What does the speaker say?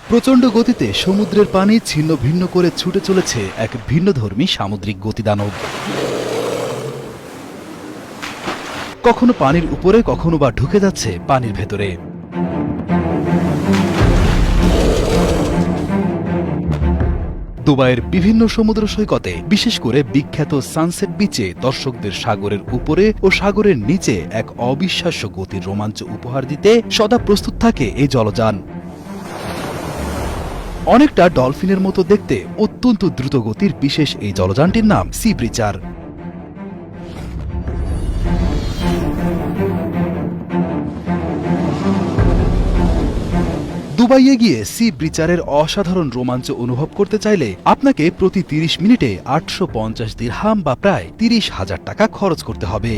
প্রচণ্ড গতিতে সমুদ্রের পানি ছিন্ন ভিন্ন করে ছুটে চলেছে এক ভিন্নধর্মী সামুদ্রিক গতিদানব। কখনো পানির উপরে, কখনো বা ঢুকে যাচ্ছে পানির ভেতরে। দুবাইয়ের বিভিন্ন সমুদ্র সৈকতে, বিশেষ করে বিখ্যাত সানসেট বিচে দর্শকদের সাগরের উপরে ও সাগরের নিচে এক অবিশ্বাস্য গতির রোমাঞ্চ উপহার দিতে সদা প্রস্তুত থাকে এই জলযান। অনেকটা ডলফিনের মতো দেখতে অত্যন্ত দ্রুত গতির বিশেষ এই জলযানটির নাম সি ব্রিচার। দুবাইয়ে গিয়ে সি ব্রিচারের অসাধারণ রোমাঞ্চ অনুভব করতে চাইলে আপনাকে প্রতি 30 মিনিটে 850 দিরহাম বা প্রায় 30,000 টাকা খরচ করতে হবে।